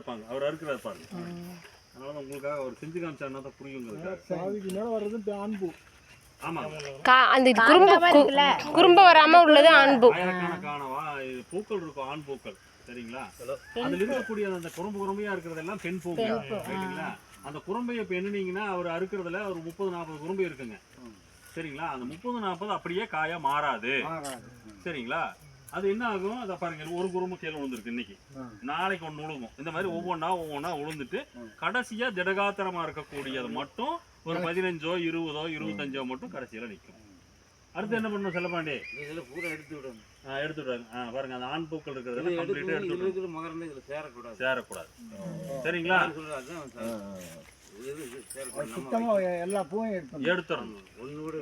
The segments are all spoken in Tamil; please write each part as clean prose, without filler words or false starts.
இருப்பாங்க, அவர் அறுக்கிறாரு பாருங்க. அதனால உங்களுக்காக அவர் செஞ்சு காமிச்சாருன்னா தான் புரியுங்கிறது. சாவிக்கு மேலே வர்றது ஆண்பூ. ஆமாங்க, அந்த குறும்ப வராம உள்ளது ஆண்பூ. ஆயிரக்கணக்கான பூக்கள் இருக்கும், ஆண் பூக்கள். சரிங்களா? அதுல இருக்கக்கூடிய அந்த குறும்பையா இருக்கிறதெல்லாம் பெண் பூக்கள். சரிங்களா? அந்த குறும்பையை இப்போ எண்ணினீங்கன்னா அவர் அறுக்கிறதுல ஒரு 30-40 குறும்பை இருக்குங்க. சரிங்களா? அந்த 30-40 அப்படியே காயா மாறாது. சரிங்களா? அது என்ன ஆகும், அதை பாருங்க, ஒரு குறும்பு கீழே விழுந்துருக்கு இன்னைக்கு, நாளைக்கு ஒன்று விழுகும். இந்த மாதிரி ஒவ்வொன்றா விழுந்துட்டு கடைசியா திடகாத்திரமா இருக்கக்கூடியது மட்டும் ஒரு 15ஓ 20ஓ 25ஓ மட்டும் கடைசியில நிற்கும். அடுத்து என்ன பண்ணணும் செல்லப்பாண்டி? இதில் பூரா எடுத்து விடணும். எடுத்து விடுறாங்க பாருங்க, அந்த ஆண் பூக்கள் இருக்கிறதெல்லாம் கம்ப்ளீட்டாக எடுத்து விடுறது. மகரந்த இதில் சேரக்கூடாது. சரிங்களா? எல்லா பூவும் எடுத்துடணும். ஒன்று கூட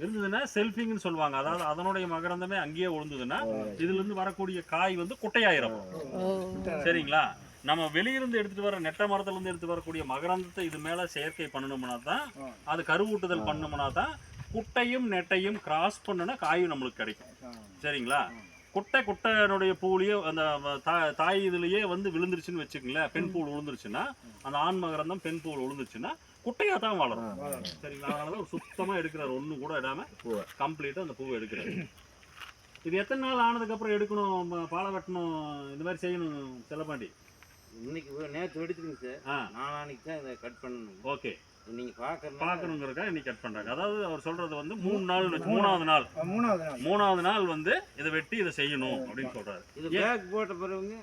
இருந்ததுன்னா செல்ஃபிங்னு சொல்லுவாங்க. அதாவது அதனுடைய மகரந்தமே அங்கேயே விழுந்ததுன்னா இதுல இருந்து வரக்கூடிய காய் வந்து குட்டையாயிரும். சரிங்களா? நம்ம வெளியிருந்து எடுத்துட்டு வர நெட்ட மரத்துல இருந்து எடுத்து வரக்கூடிய மகரந்தத்தை இது மேல செயற்கை பண்ணணும்னா தான், அது கருவூட்டுதல் பண்ணணும்னா தான் குட்டையும் நெட்டையும் கிராஸ் பண்ணுனா காயும் நம்மளுக்கு கிடைக்கும். சரிங்களா? குட்டையினுடைய பூலையே அந்த தாய் இதுலயே வந்து விழுந்துருச்சுன்னு வச்சுக்கங்களேன், பெண் பூ விழுந்துருச்சுன்னா, அந்த ஆண் மகரந்தம் பெண் பூ விழுந்துருச்சுன்னா குட்டையா தான் வளரும். சரிங்களா? அதனாலதான் ஒரு சுத்தமா எடுக்கிறாரு, ஒண்ணு கூட இடாம கம்ப்ளீட்டா அந்த பூவை எடுக்கிறாரு. இது எத்தனை நாள் ஆனதுக்கு அப்புறம் எடுக்கணும், பாலை வெட்டணும், இந்த மாதிரி செய்யணும் செல்லப்பாண்டி? இன்னைக்கு நேற்று எடுத்துருங்க சார், நாளானிக்கு தான் இதை கட் பண்ணணும். ஓகே, நீங்க பாக்கணுங்கிறக்கா இன்னைக்கு கட் பண்றாங்க. அதாவது அவர் சொல்றது வந்து 3 நாள், 3வது நாள் வந்து இதை வெட்டி இதை செய்யணும் அப்படின்னு சொல்றாரு. இது பேக் போட்ட பிறகு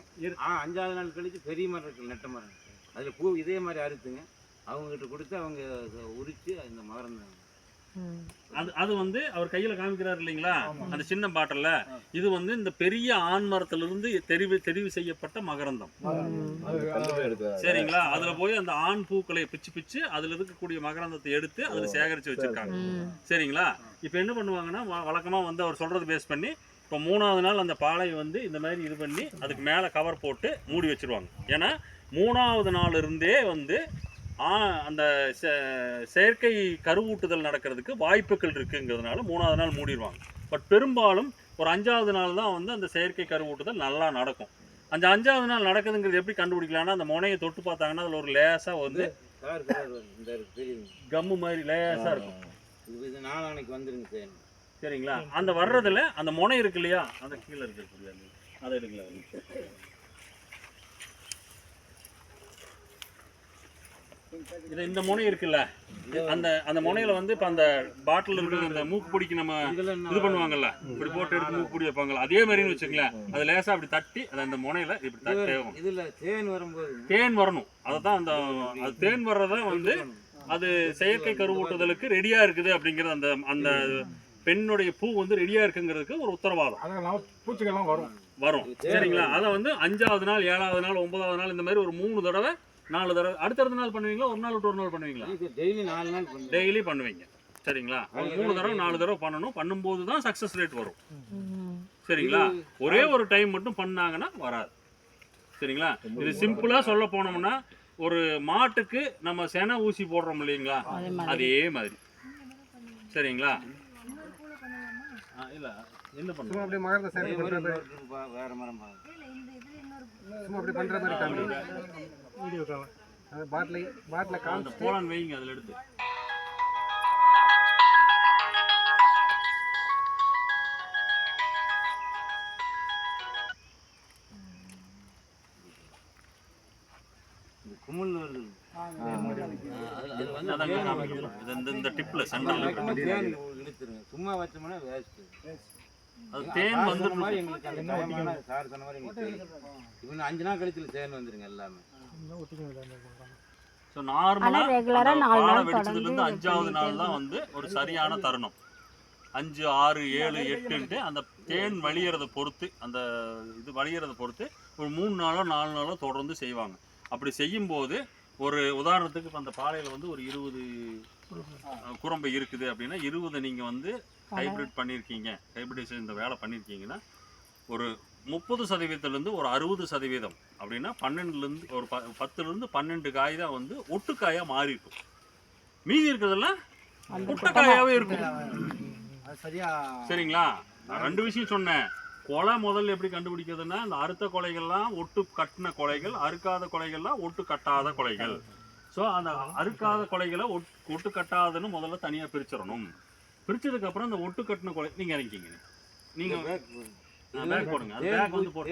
5வது நாள் கழிச்சு பெரிய மரம் இருக்கு, நெட்ட மரம், அதுல பூ இதே மாதிரி அறுத்துங்க, அவங்க கிட்ட கொடுத்து அவங்க உரிச்சு இந்த மரம் அது வந்து அவர் கையில காமிக்கிறாரு இல்லைங்களா, அந்த சின்ன பாட்டில்ல. இது வந்து இந்த பெரிய ஆண் மரத்திலிருந்து தெரிவு செய்யப்பட்ட மகரந்தம். சரிங்களா? அதுல போய் அந்த ஆண் பூக்களை பிச்சு அதுல இருக்கக்கூடிய மகரந்தத்தை எடுத்து அதுல சேகரிச்சு வச்சிருக்காங்க. சரிங்களா? இப்ப என்ன பண்ணுவாங்கன்னா, வழக்கமா வந்து அவர் சொல்றது பேஸ் பண்ணி இப்போ 3வது நாள் அந்த பாலை வந்து இந்த மாதிரி இது பண்ணி அதுக்கு மேல கவர் போட்டு மூடி வச்சிருவாங்க. ஏன்னா 3வது நாள் இருந்தே வந்து அந்த செயற்கை கருவூட்டுதல் நடக்கிறதுக்கு வாய்ப்புகள் இருக்குங்கிறதுனால 3வது நாள் மூடிடுவாங்க. பட் பெரும்பாலும் ஒரு 5வது நாள் தான் வந்து அந்த செயற்கை கருவூட்டுதல் நல்லா நடக்கும். அந்த 5வது நாள் நடக்குதுங்கிறது எப்படி கண்டுபிடிக்கலாம்னா, அந்த முனையை தொட்டு பார்த்தாங்கன்னா அதில் ஒரு லேசாக வந்து கம்மு மாதிரி லேசாக இருக்கும். இது நாளானைக்கு வந்துருங்க சார். சரிங்களா? அந்த வர்றதுல அந்த முனை இருக்கு இல்லையா, அந்த கீழே இருக்கக்கூடிய அதை எடுக்கல. இது இந்த முனை இருக்குல்ல, அந்த முனையில வந்து இப்ப அந்த பாட்டில் இருக்கிற அந்த மூக்கு பிடிக்கு நம்ம இது பண்ணுவாங்கல்ல, இப்படி போட்டு எடுத்து மூக்கு பிடி வைப்பாங்கல்ல, அதே மாதிரின்னு வச்சுக்கங்களேன். அது லேசா அப்படி தட்டி அந்த முனையில இப்படி தட்டி இதுல தேன் வரும்போது தேன் வரணும். அதான் அந்த அது தேன் வர்றத வந்து அது செயற்கை கருவூட்டுதலுக்கு ரெடியா இருக்குது அப்படிங்கிறது, அந்த அந்த பெண்ணுடைய பூ வந்து ரெடியா இருக்குங்கிறதுக்கு ஒரு உத்தரவாதம். பூச்சிகள்லாம் வரும். சரிங்களா? அதை வந்து 5வது நாள் 7வது நாள் 9வது நாள் இந்த மாதிரி ஒரு 3 தடவை 4 தடவை அடுத்தடுத்த நாள் பண்ணுவீங்களா, ஒரு நாள் விட்டு ஒரு நாள் பண்ணுவீங்களா? டெய்லி 4 நாள் டெய்லி பண்ணுவீங்க. சரிங்களா? 3 தடவை 4 தடவை பண்ணணும். பண்ணும்போது தான் சக்சஸ் ரேட் வரும். சரிங்களா? ஒரே ஒரு டைம் மட்டும் பண்ணாங்கன்னா வராது. சரிங்களா? இது சிம்பிளா சொல்ல போனோம்னா, ஒரு மாட்டுக்கு நம்ம செனை ஊசி போடுறோம் இல்லைங்களா, அதே மாதிரி. சரிங்களா? இல்ல என்ன பண்ணுவோம், அப்படியே மகரந்த சேர்க்கை பண்ற மாதிரி வேற மரம் சும்மா அப்படி பண்ற மாதிரி காமிங்க. வீடியோ கால் அந்த பாட்டில அந்த போலான் வைங்க, அதுல எடுத்து குமுள் வருது. இந்த டிப்ல சென்டர்ல இழுத்துருங்க, சும்மா வச்சோம்னா வேஸ்ட். அது தேன் வந்து மாதிரி எங்களுக்கு அந்த டைமான சார் சொன்ன மாதிரி எங்களுக்கு இவன் 5 நாள் கழிச்சு தேன் வந்துருங்க எல்லாமே. ஸோ நார்மலாக பாலை வெடிச்சதுலேருந்து 5வது நாள் தான் வந்து ஒரு சரியான தருணம். 5, 6, 7, 8ன்ட்டு அந்த தேன் வழியறதை பொறுத்து, அந்த இது வழியறதை பொறுத்து ஒரு 3 நாளோ 4 நாளோ தொடர்ந்து செய்வாங்க. அப்படி செய்யும்போது ஒரு உதாரணத்துக்கு இப்போ அந்த பாலையில் வந்து ஒரு 20 குரம்பை இருக்குது அப்படின்னா 20 நீங்கள் வந்து ஹைப்ரிட் பண்ணியிருக்கீங்க, ஹைப்ரிடேஷன் இந்த வேலை பண்ணியிருக்கீங்கன்னா ஒரு 30% ஒரு 60% அப்படின்னா 12 ஒரு 10 12 காய் தான் வந்து ஒட்டுக்காயாக மாறி இருக்கும். மீதி இருக்கிறதெல்லாம் ஒட்டுக்காயாவே இருக்கும். சரிங்களா? நான் 2 விஷயம் சொன்னேன். கொலை முதல்ல எப்படி கண்டுபிடிக்கிறதுன்னா இந்த அறுத்த கொலைகள்லாம் ஒட்டு கட்டின கொலைகள், அறுக்காத கொலைகள்லாம் ஒட்டு கட்டாத கொலைகள். ஸோ அந்த அறுக்காத கொலைகளை ஒட்டு கட்டாதுன்னு முதல்ல தனியாக பிரிச்சிடணும். பிரிச்சதுக்கு அப்புறம் இந்த ஒட்டு கட்டின கொலை நீங்க இறங்கிங்க, நீங்க பேக் போடுங்க, அந்த பேக் வந்து போட்டு